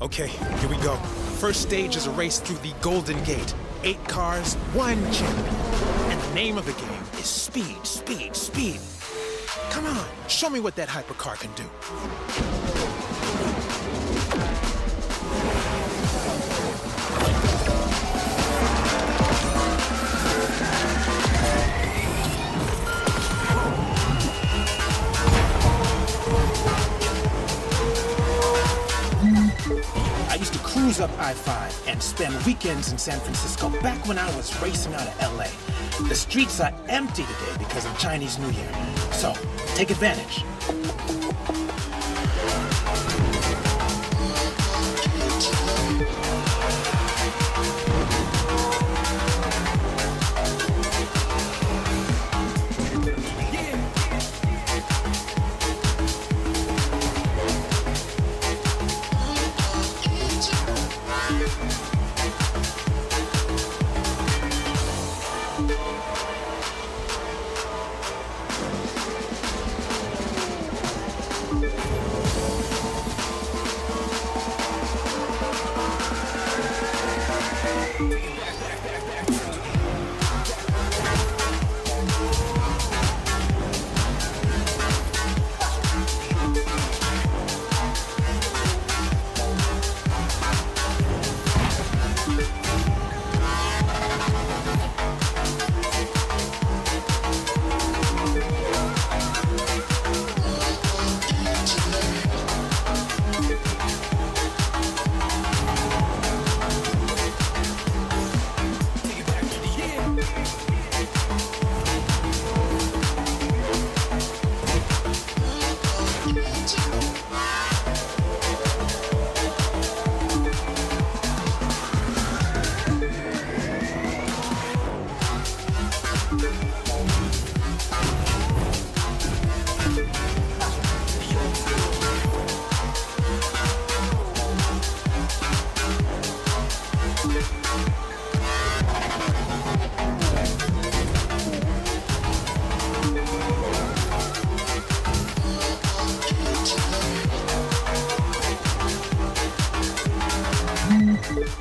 Okay, here we go. First stage is a race through the Golden Gate. 8 cars, 1 champion. And the name of the game is Speed, Speed, Speed. Come on, show me what that hypercar can do. I used to cruise up I-5 and spend weekends in San Francisco back when I was racing out of LA. The streets are empty today because of Chinese New Year. So, take advantage.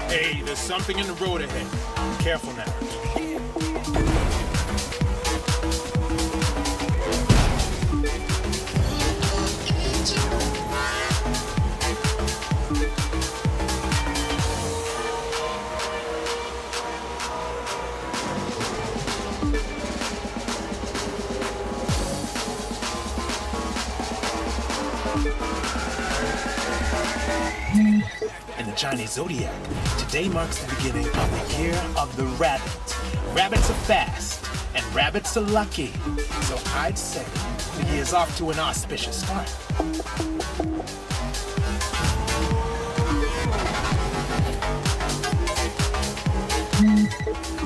Hey, there's something in the road ahead. Be careful now. In the Chinese zodiac, today marks the beginning of the year of the rabbit. Rabbits are fast, and rabbits are lucky. So I'd say the year's off to an auspicious start.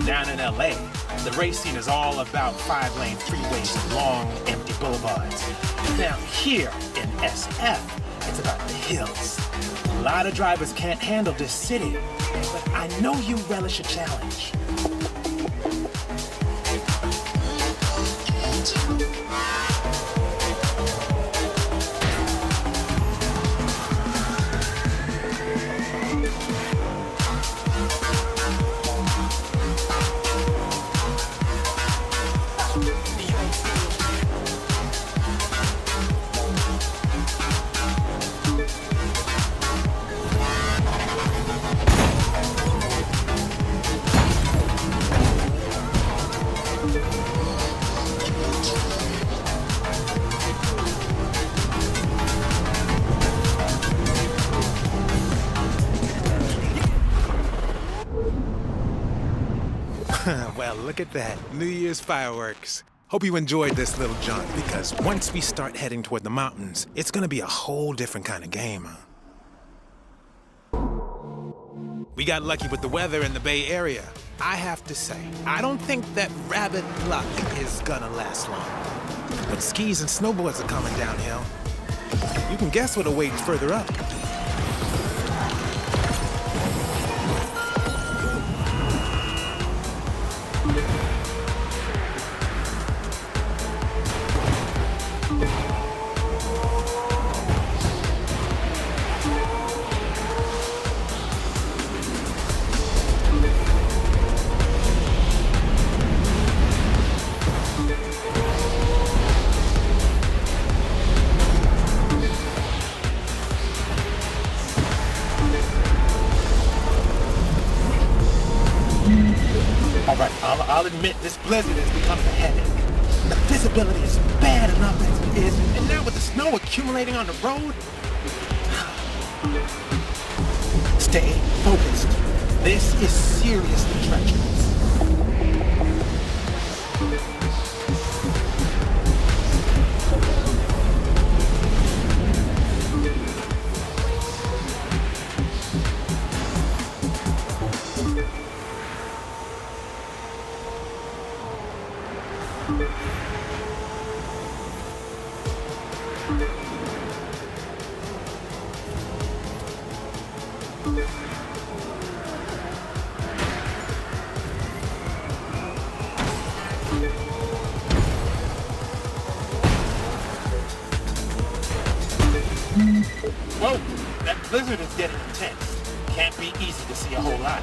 Down in LA, the race scene is all about 5-lane freeways and long, empty boulevards. Now here in SF, it's about the hills. A lot of drivers can't handle this city, but I know you relish a challenge. Well, look at that. New Year's fireworks. Hope you enjoyed this little jaunt, because once we start heading toward the mountains, it's gonna be a whole different kind of game. We got lucky with the weather in the Bay Area. I have to say, I don't think that rabbit luck is gonna last long. But skis and snowboards are coming downhill. You can guess what awaits further up. Right, I'll admit this blizzard has become a headache. The visibility is bad enough as it is, and now with the snow accumulating on the road. Stay focused. This is seriously treacherous. Whoa, that blizzard is getting intense. Can't be easy to see a whole lot.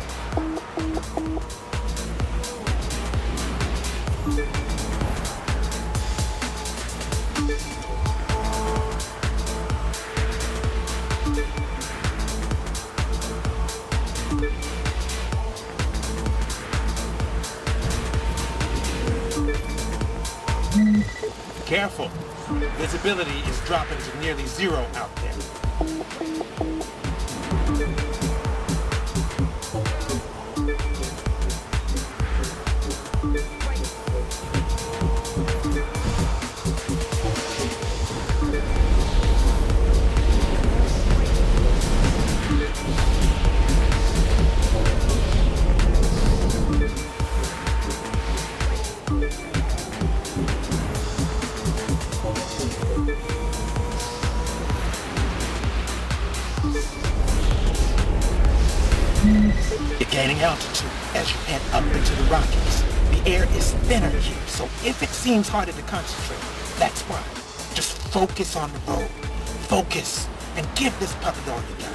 Careful. Visibility is dropping to nearly zero out there. You're gaining altitude as you head up into the Rockies. The air is thinner here, so if it seems harder to concentrate, that's why. Just focus on the road. Focus, and give this puppy all you got.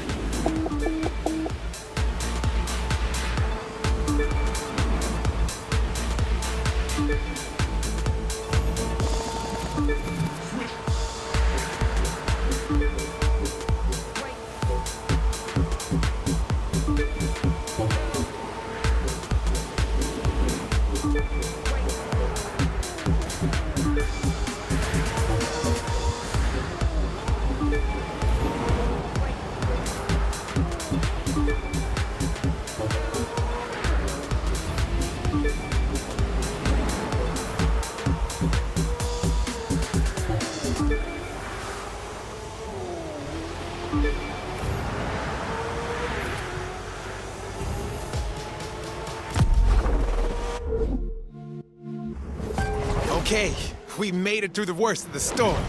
Okay, we made it through the worst of the storm.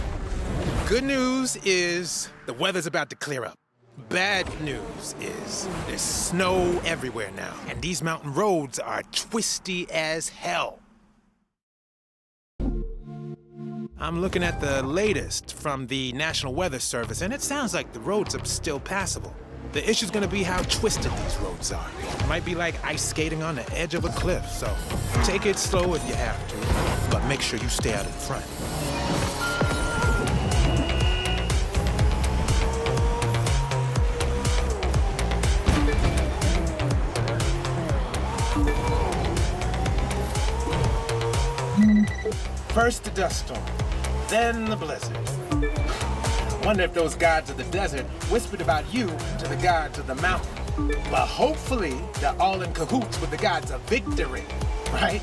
Good news is the weather's about to clear up. Bad news is there's snow everywhere now, and these mountain roads are twisty as hell. I'm looking at the latest from the National Weather Service, and it sounds like the roads are still passable. The issue's gonna be how twisted these roads are. It might be like ice skating on the edge of a cliff, so take it slow if you have to, but make sure you stay out in front. First the dust storm, then the blizzard. Wonder if those gods of the desert whispered about you to the gods of the mountain. But hopefully, they're all in cahoots with the gods of victory, right?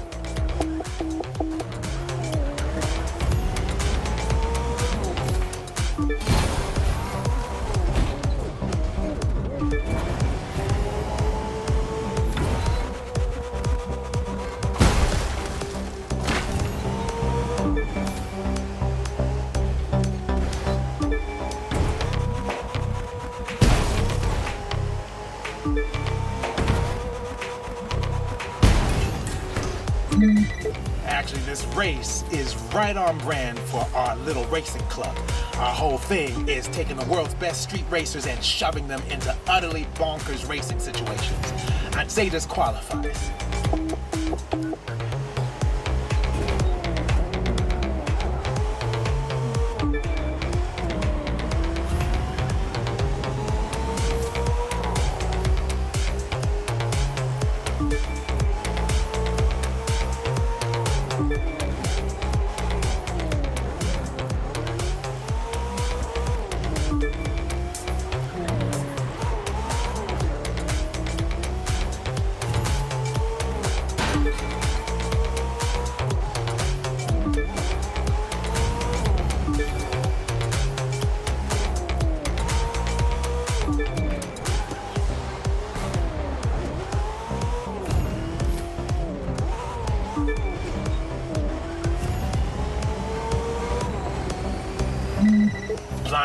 Actually, this race is right on brand for our little racing club. Our whole thing is taking the world's best street racers and shoving them into utterly bonkers racing situations. I'd say this qualifies.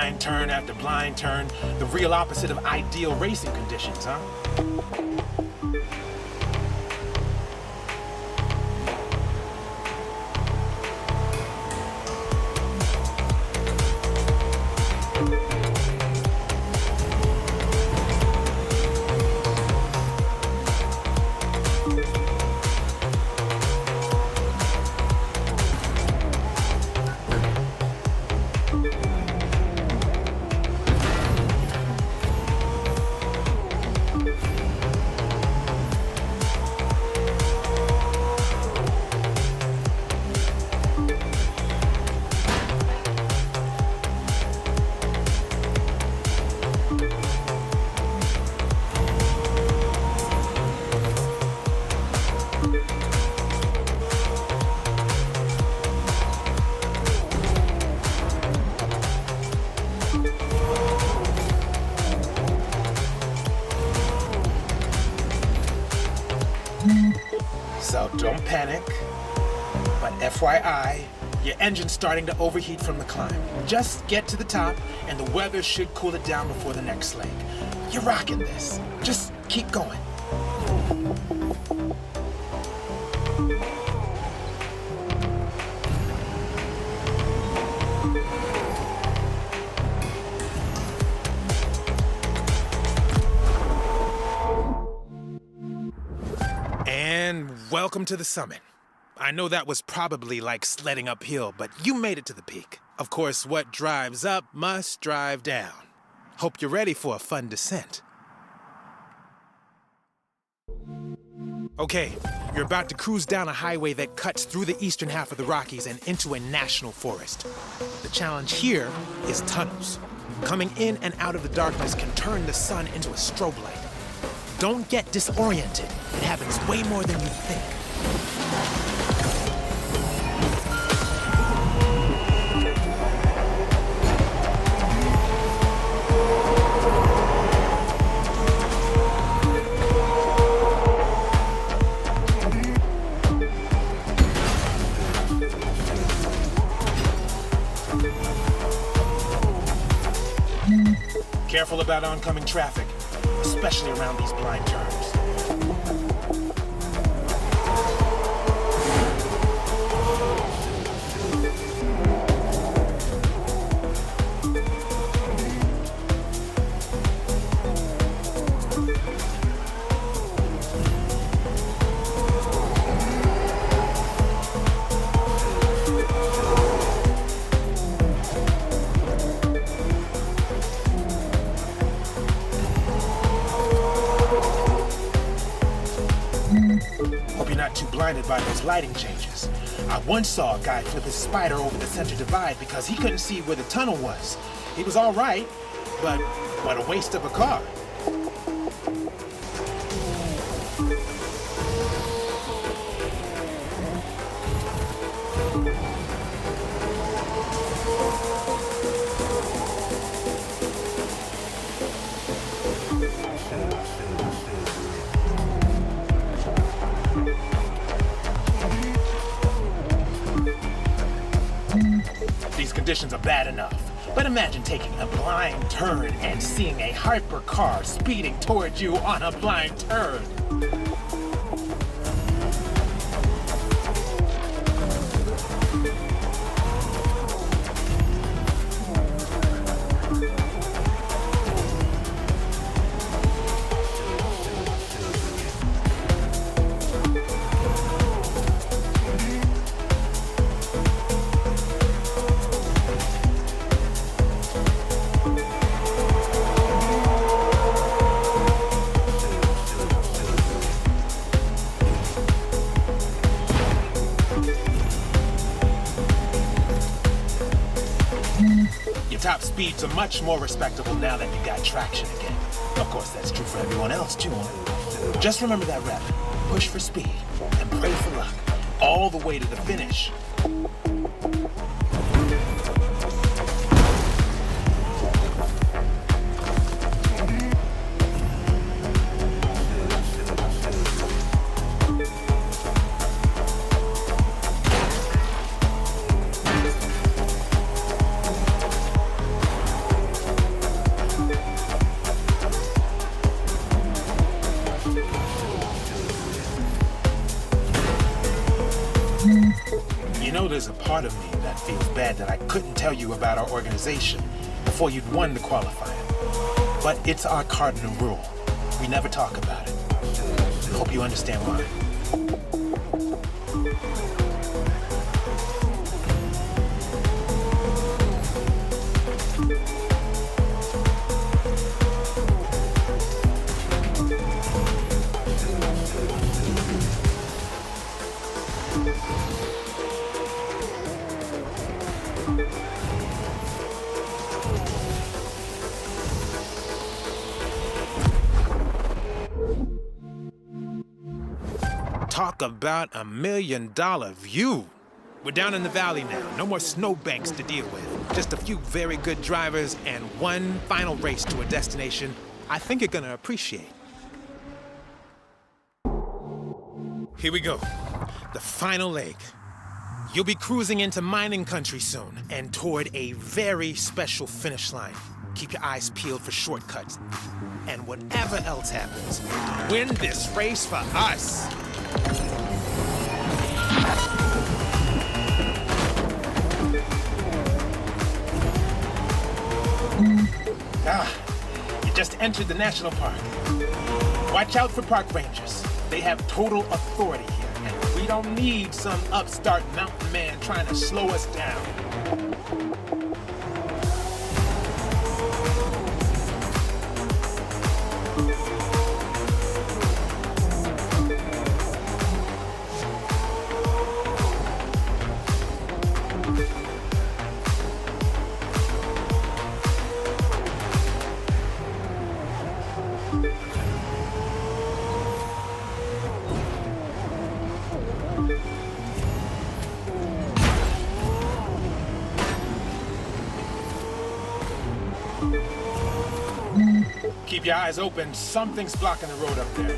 blind turn after blind turn. The real opposite of ideal racing conditions, huh? So don't panic, but FYI, your engine's starting to overheat from the climb. Just get to the top and the weather should cool it down before the next leg. You're rocking this. Just keep going. And welcome to the summit. I know that was probably like sledding uphill, but you made it to the peak. Of course, what drives up must drive down. Hope you're ready for a fun descent. Okay, you're about to cruise down a highway that cuts through the eastern half of the Rockies and into a national forest. The challenge here is tunnels. Coming in and out of the darkness can turn the sun into a strobe light. Don't get disoriented. It happens way more than you think. Careful about oncoming traffic, especially around these blind turns. Hope you're not too blinded by those lighting changes. I once saw a guy flip his spider over the center divide because he couldn't see where the tunnel was. He was all right, but what a waste of a car. These conditions are bad enough, but imagine taking a blind turn and seeing a hypercar speeding towards you on a blind turn. Your top speeds are much more respectable now that you got traction again. Of course, that's true for everyone else, too. Just remember that rep. Push for speed and pray for luck. All the way to the finish. You know, there's a part of me that feels bad that I couldn't tell you about our organization before you'd won the qualifier. But it's our cardinal rule. We never talk about it. I hope you understand why. Talk about $1 million view. We're down in the valley now. No more snowbanks to deal with. Just a few very good drivers and one final race to a destination I think you're gonna appreciate. Here we go. The final leg. You'll be cruising into mining country soon and toward a very special finish line. Keep your eyes peeled for shortcuts. And whatever else happens, win this race for us. You just entered the national park. Watch out for park rangers. They have total authority here, and we don't need some upstart mountain man trying to slow us down. Keep your eyes open. Something's blocking the road up there.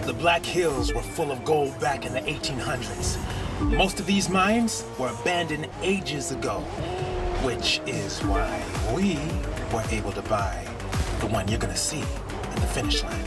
The Black Hills were full of gold back in the 1800s. Most of these mines were abandoned ages ago, which is why we were able to buy the one you're gonna see in the finish line.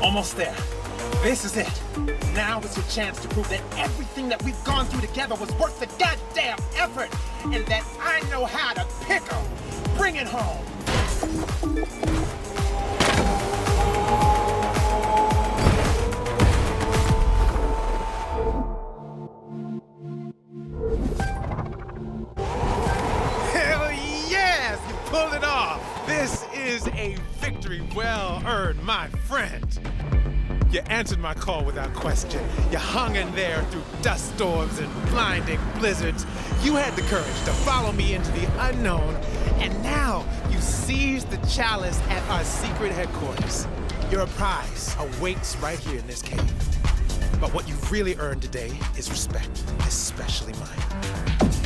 Almost there. This is it. Now is your chance to prove that everything that we've gone through together was worth the goddamn effort, and that I know how to pick 'em. Bring it home. Hell yes! You pulled it off. This is a victory well earned, my friend. You answered my call without question. You hung in there through dust storms and blinding blizzards. You had the courage to follow me into the unknown, and now you seized the chalice at our secret headquarters. Your prize awaits right here in this cave. But what you've really earned today is respect, especially mine.